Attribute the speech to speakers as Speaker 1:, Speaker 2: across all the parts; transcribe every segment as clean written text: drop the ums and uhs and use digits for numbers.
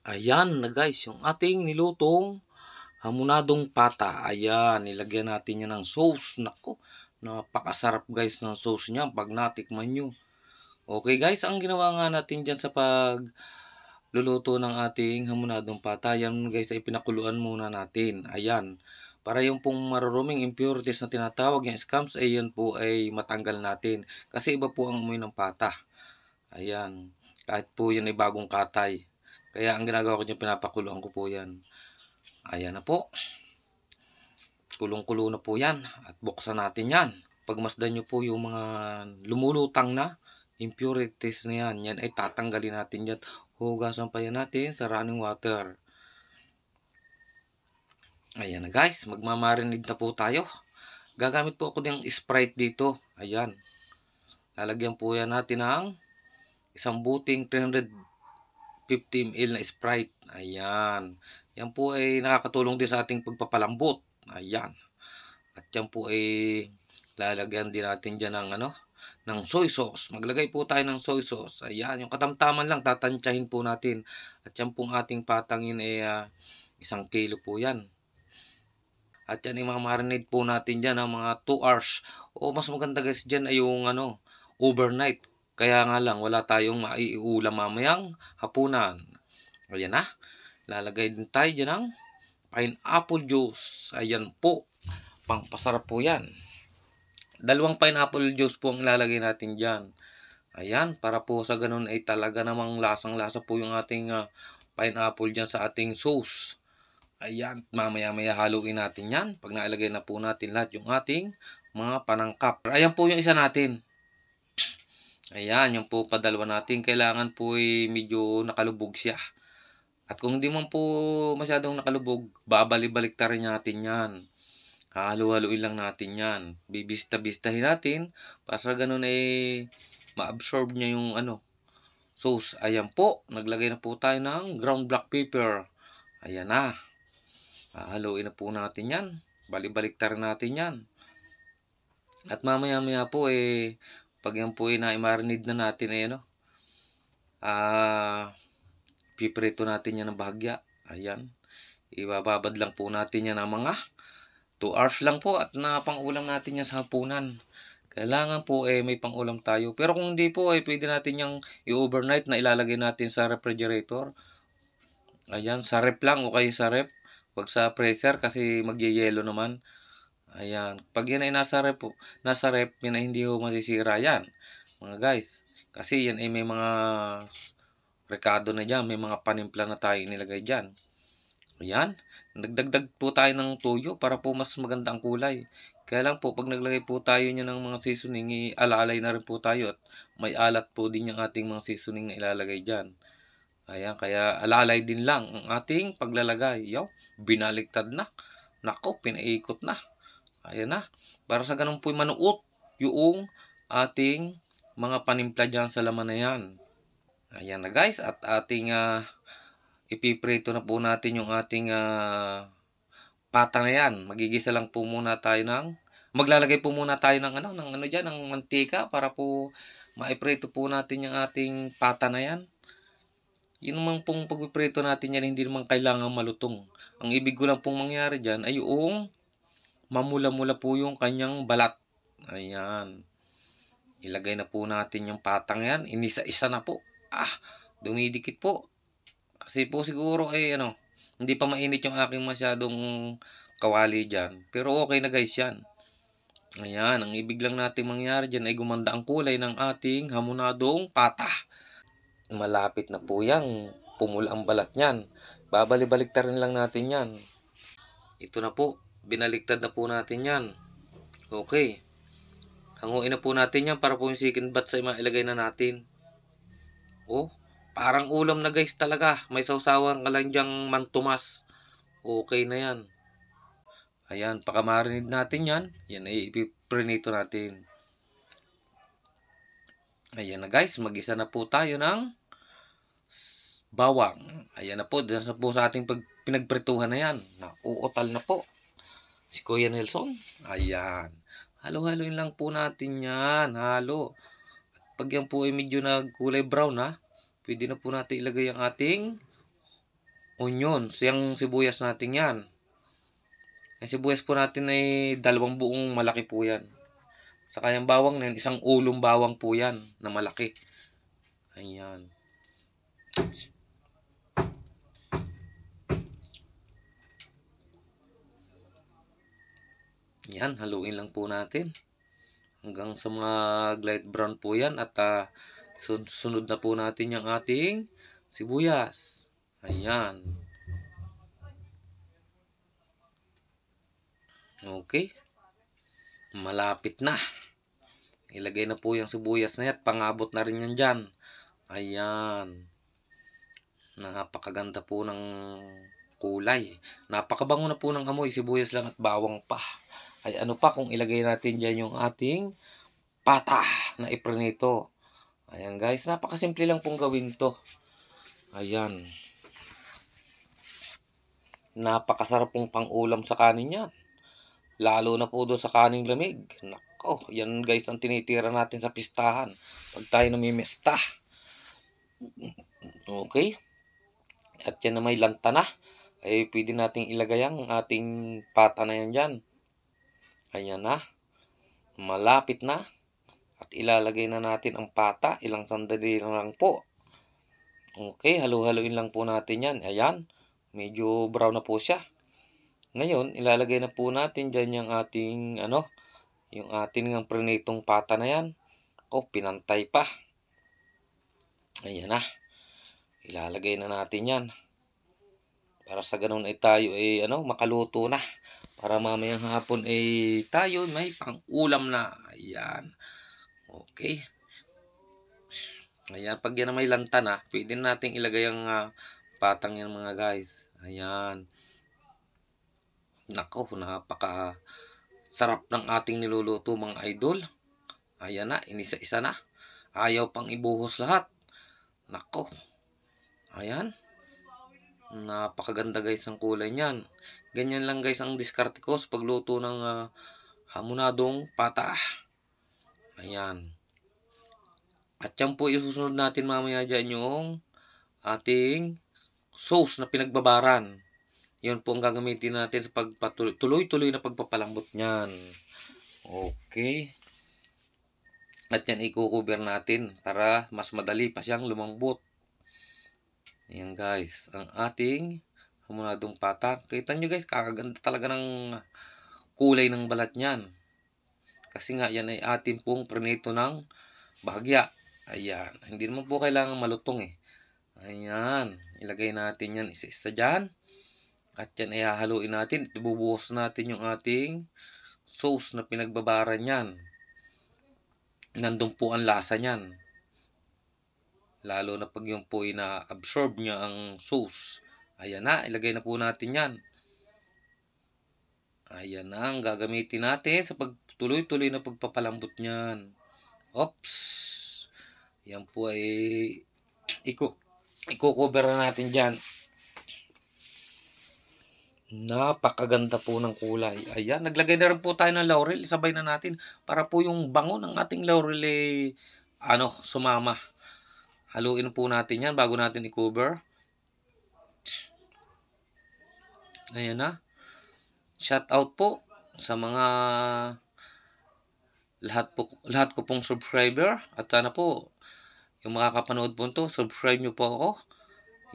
Speaker 1: Ayan na guys, yung ating nilutong hamonadong pata. Ayan, nilagyan natin yan ng sauce. Nako, napakasarap guys ng sauce niya pag natikman nyo. Okay guys, ang ginawa nga natin dyan sa pagluluto ng ating hamonadong pata, yan guys ay pinakuluan muna natin. Ayan, para yung pong maruruming impurities na tinatawag yung scams ay yan po ay matanggal natin. Kasi iba po ang amoy ng pata. Ayan, kahit po yan ay bagong katay. Kaya ang ginagawa ko dyan, pinapakuluan ko po yan. Ayan na po. Kulong-kulo na po yan. At buksan natin yan. Pagmasdan nyo po yung mga lumulutang na impurities na yan. Yan ay tatanggalin natin yan. Hugasan pa yan natin sa running water. Ayan na guys. Magmamarinade na po tayo. Gagamit po ako ng Sprite dito. Ayan. Lalagyan po yan natin ng isang buting 350 ml na Sprite. Ayan. Yan po ay nakakatulong din sa ating pagpapalambot. Ayan. At yan po ay lalagyan din natin dyan ng soy sauce. Maglagay po tayo ng soy sauce. Ayan. Yung katamtaman lang, tatansyahin po natin. At yan pong ating patangin ay 1 kilo po yan. At yan ay mamarinate po natin dyan ng mga 2 hours. O mas maganda guys dyan ay yung overnight. Kaya nga lang, wala tayong maiulam mamayang hapunan. Ayan na. Lalagay din tayo dyan ng pineapple juice. Ayan po. Pangpasarap po yan. 2 pineapple juice po ang ilalagay natin dyan. Ayan. Para po sa ganun ay talaga namang lasang-lasa po yung ating pineapple dyan sa ating sauce. Ayan. Mamaya-maya haluin natin yan. Pag nailagay na po natin lahat yung ating mga panangkap. Ayan po yung isa natin. Ayan, yung po kadalawa natin, kailangan po ay medyo nakalubog siya. At kung hindi man po masyadong nakalubog, babalik-balik ta rin natin yan. Hahalu-haluin lang natin yan. Bibista-bistahin natin, para sa ganun ay ma-absorb niya yung sauce. Ayan po, naglagay na po tayo ng ground black pepper. Ayan na. Hahaluin na po natin yan. Balik-balik ta rin natin yan. At mamaya-maya po pag yan po ay na-marinade na natin piprito natin yan ng bahagya. Ayan. Ibababad lang po natin yan ng mga 2 hours lang po at pang-ulam natin yan sa hapunan. Kailangan po may pang-ulam tayo. Pero kung hindi po pwede natin yung i-overnight na ilalagay natin sa refrigerator. Ayan, sa rep lang o kaya sa rep. Wag sa freezer kasi magyayelo naman. Ayan. Pag yan ay nasa rep, yan ay hindi ho masisira yan. Mga guys. Kasi yan ay may mga rekado na dyan. May mga panimpla na tayo nilagay dyan. Ayan. Nagdagdag po tayo ng toyo para po mas maganda ang kulay. Kaya lang po, pag naglagay po tayo niya ng mga seasoning, alaalay na rin po tayo. At may alat po din yung ating mga seasoning na ilalagay dyan. Ayan. Kaya alalay din lang ang ating paglalagay. Yo, binaliktad na. Nako, pinaikot na. Ayan na. Para sa ganun po manuot yung ating mga panimpla dyan sa laman na yan. Ayan na guys. At ating ipiprito na po natin yung ating pata na yan. Magigisa lang po muna tayo maglalagay po muna tayo ng ng mantika para po maiprito po natin yung ating pata na yan. Yun naman pong pagpiprito natin yan, hindi naman kailangan malutong. Ang ibig ko lang pong mangyari dyan ay yung mamula-mula po yung kanyang balat. Ayan. Ilagay na po natin yung patang yan. Inisa-isa na po. Dumidikit po. Kasi po siguro hindi pa mainit yung aking masyadong kawali dyan. Pero okay na guys yan. Ayan. Ang ibig lang natin mangyari dyan ay gumanda ang kulay ng ating hamonadong pata. Malapit na po yan. Pumula ang balat niyan. Babalik-balik ta rin lang natin yan. Ito na po. Binaliktad na po natin yan. Okay. Hanguin na po natin yan para po yung second batch ay mailagay na natin. Parang ulam na guys talaga. May sausawan ka lang dyang mantumas. Okay na yan. Ayan. Pagka-marinate natin yan. Yan ay ipiprinito natin. Ayan na guys. Mag-isa na po tayo ng bawang. Ayan na po. Diyan sa po sa ating pinagprituhan na yan. Uutal na po. Si Kuya Nelson. Ayan. Halo-haloin lang po natin yan. Halo. At pag yan po ay medyo nagkulay brown pwede na po natin ilagay ang ating onion, siyang sibuyas natin yan. Ang sibuyas po natin ay 2 buong malaki po yan. Saka yung bawang na yan, 1 ulong bawang po yan na malaki. Ayan. Yan, haluin lang po natin. Hanggang sa mga light brown po yan. At sunod na po natin yung ating sibuyas. Ayan. Okay. Malapit na. Ilagay na po yung sibuyas na yan. Pangabot na rin yan dyan. Ayan. Napakaganda po ng kulay. Napakabango na po ng amoy. Sibuyas lang at bawang pa. Ay ano pa kung ilagay natin dyan yung ating pata na iprinito. Ayan guys. Napakasimple lang pong gawin to. Ayan. Napakasarap pong pang-ulam sa kanin yan. Lalo na po doon sa kaning lamig. Nako, yan guys ang tinitira natin sa pistahan. Pag tayo namimesta. Okay. At yan na may lanta na. Ay pwede nating ilagay ang ating pata na yan dyan. Ayan na. Malapit na. At ilalagay na natin ang pata. Ilang sandali lang po. Okay, halu-haluin lang po natin yan. Ayan. Medyo brown na po siya. Ngayon, ilalagay na po natin dyan yung ating, yung ating ng prinitong pata na yan. Pinantay pa. Ayan na. Ilalagay na natin yan. Para sa ganun ay tayo ay, makaluto na. Para mamayang hapon ay tayo may pang-ulam na. Ayan. Okay. Ayan, pag yan na may lanta na, pwede nating ilagay ang patang yan mga guys. Ayan. Nako, napaka sarap ng ating niluluto mga idol. Ayan na, inisa-isa na. Ayaw pang ibuhos lahat. Nako. Ayan. Napakaganda guys ang kulay niyan. Ganyan lang guys ang diskarte ko sa pagluto ng hamonadong pata. Ayan. At yan po isusunod natin mamaya dyan yung ating sauce na pinagbabaran. Yun po ang gagamitin natin sa tuloy-tuloy na pagpapalambot niyan. Okay. At yan i-cover natin para mas madali pa siyang lumambot. Ayan guys, ang ating hamonadong pata. Kita nyo guys, kakaganda talaga ng kulay ng balat niyan. Kasi nga yan ay atin pong prinito ng bahagya. Ayan, hindi naman po kailangan malutong eh. Ayan, ilagay natin yan isa-isa dyan. At yan ay hahaluin natin. Ibubuhos natin yung ating sauce na pinagbabaran yan. Nandun po ang lasa niyan. Lalo na pag yung po na-absorb niya ang sauce. Ayan na, ilagay na po natin yan. Ayan na ang gagamitin natin sa tuloy-tuloy na pagpapalambot niyan. Oops! Yan po ay i-cover na natin dyan. Napakaganda po ng kulay. Ayan, naglagay na rin po tayo ng laurel. Isabay na natin para po yung bango ng ating laurel ay sumama. Haluin po natin yan bago natin i-cover. Ayan na. Shout out po sa mga lahat ko pong subscriber. At sana po yung makakapanood po ito, subscribe nyo po ako.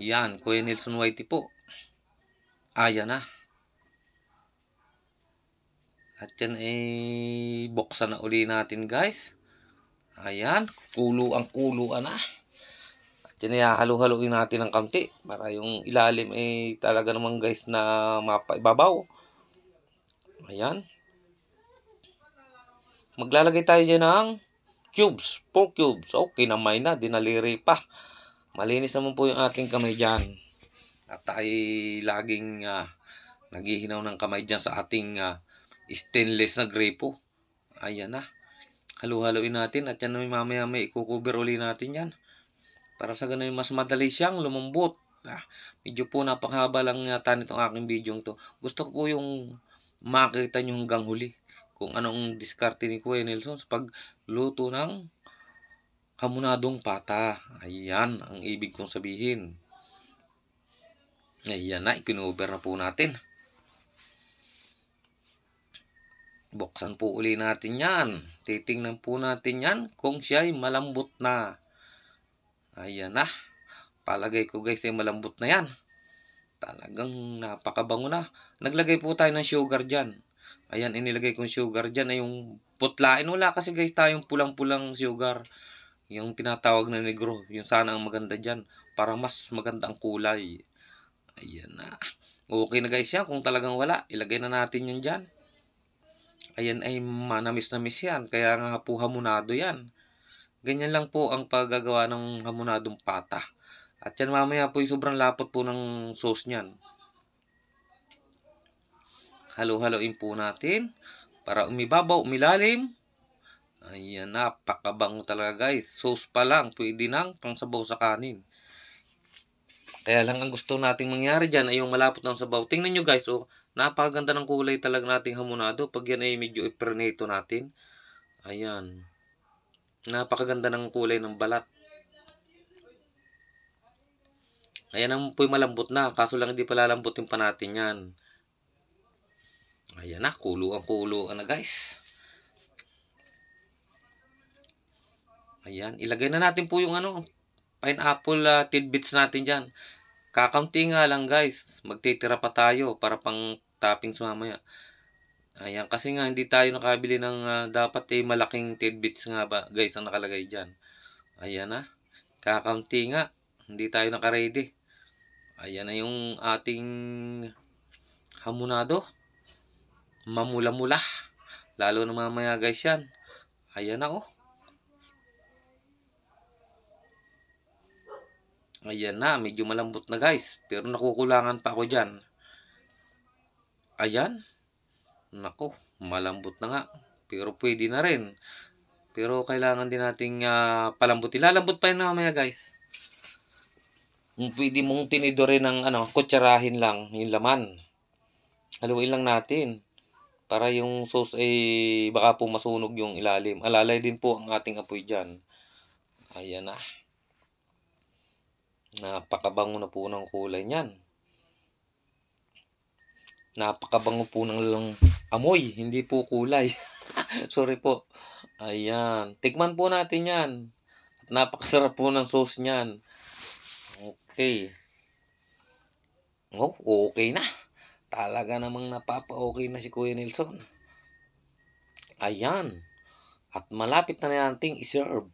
Speaker 1: Yan, Kuya Nelson Whitey po. Ayan na. At yan buksan na uli natin guys. Ayan, kuluan na. At yan halu-haluin natin ng kaunti para yung ilalim talaga naman guys na mapaibabaw. Ayan. Maglalagay tayo dyan ng cubes, 4 cubes. Okay, namay na, dinaliri pa. Malinis naman po yung ating kamay dyan. At tayo laging naghihinaw ng kamay dyan sa ating stainless na gripo. Ayan na. Halu-haluin natin at yan mamaya may i-cover uli natin yan. Para sa ganun mas madali siyang lumambot. Medyo po napakahaba lang yata nitong aking video to. Gusto ko po yung makita nyo hanggang huli. Kung anong diskarte ni Kuya Nelson sa pagluto ng hamonadong pata. Ayan ang ibig kong sabihin. Ayan na, ikinover na po natin. Buksan po uli natin yan. Titingnan po natin yan kung siya'y malambot na. Ayan na. Palagay ko guys ay malambot na yan. Talagang napakabango na. Naglagay po tayo ng sugar dyan. Ayan, inilagay kong sugar dyan ay yung putlain. Wala kasi guys tayong pulang-pulang sugar. Yung tinatawag na negro. Yung sana ang maganda dyan. Para mas maganda ang kulay. Ayan na. Okay na guys yan. Kung talagang wala, ilagay na natin yan dyan. Ayan ay manamis-namis yan. Kaya nga po hamonado yan. Ganyan lang po ang paggagawa ng hamonadong pata. At yan mamaya po yung sobrang lapot po ng sauce niyan. Halo-haloin po natin para umibabaw, umilalim. Ayan, napakabango talaga guys. Sauce pa lang, pwede nang pangsabaw sa kanin. Kaya lang ang gusto nating mangyari dyan ay yung malapot ng sabaw. Tingnan nyo guys, oh, napakaganda ng kulay talaga nating hamonado. Pag yan ay medyo iperneto natin. Ayan. Napakaganda ng kulay ng balat. Ayan ang po'y malambot na. Kaso lang hindi palalambutin pa natin yan. Ayan na, kulo-kulo na guys. Ayan, ilagay na natin po yung pineapple tidbits natin dyan. Kakaunti nga lang guys. Magtitira pa tayo para pang toppings mamaya. Ayan, kasi nga hindi tayo nakabili ng dapat malaking tidbits nga ba guys ang nakalagay dyan. Ayan na. Kakaunti nga. Hindi tayo nakaready. Ayan na yung ating hamonado. Mamula-mula. Lalo na mamaya guys yan. Ayan na oh. Ayan na, medyo malambot na guys. Pero nakukulangan pa ako dyan. Ayan. Nako, malambot na nga. Pero pwede na rin. Pero kailangan din nating palambutin. Lalambot pa yun mamaya guys. Pwede mong tinidorin ng kutsarahin lang yung laman. Haluin lang natin. Para yung sauce ay baka po masunog yung ilalim. Alalay din po ang ating apoy dyan. Ayan na. Napakabango na po ng kulay niyan. Napakabango po ng amoy, hindi po kulay. Sorry po. Ayan. Tikman po natin yan. At napakasarap po ng sauce niyan. Okay. Oh, okay na. Talaga namang napapa-okay na si Kuya Nelson. Ayan. At malapit na nating iserve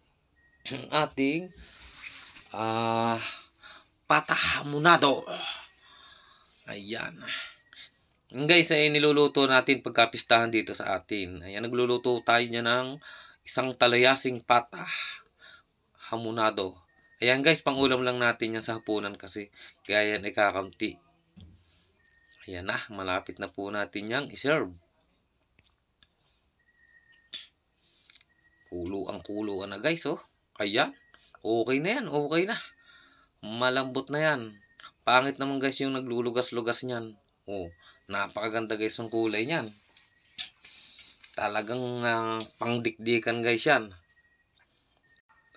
Speaker 1: ating pata hamonado. Ayan. Guys, ay niluluto natin pagkapistahan dito sa atin. Ayan, nagluluto tayo niya ng isang talayasing pata hamonado. Ayan guys, pangulam lang natin yan sa hapunan kasi kaya yan ay kakamti. Ayan na, malapit na po natin yang iserve. Kulo-kulo na guys, oh. Ayan, okay na yan, okay na. Malambot na yan. Pangit naman guys yung naglulugas-lugas niyan. Oh, napakaganda guys yung kulay niyan. Talagang pangdikdikan guys yan.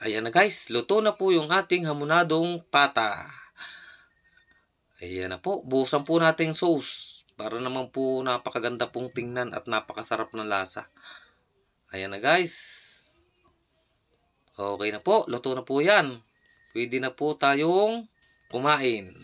Speaker 1: Ayan na guys, luto na po yung ating hamonadong pata. Ayan na po, buhusan po natin sauce. Para naman po napakaganda pong tingnan at napakasarap ng lasa. Ayan na guys. Okay na po, luto na po yan. Pwede na po tayong kumain.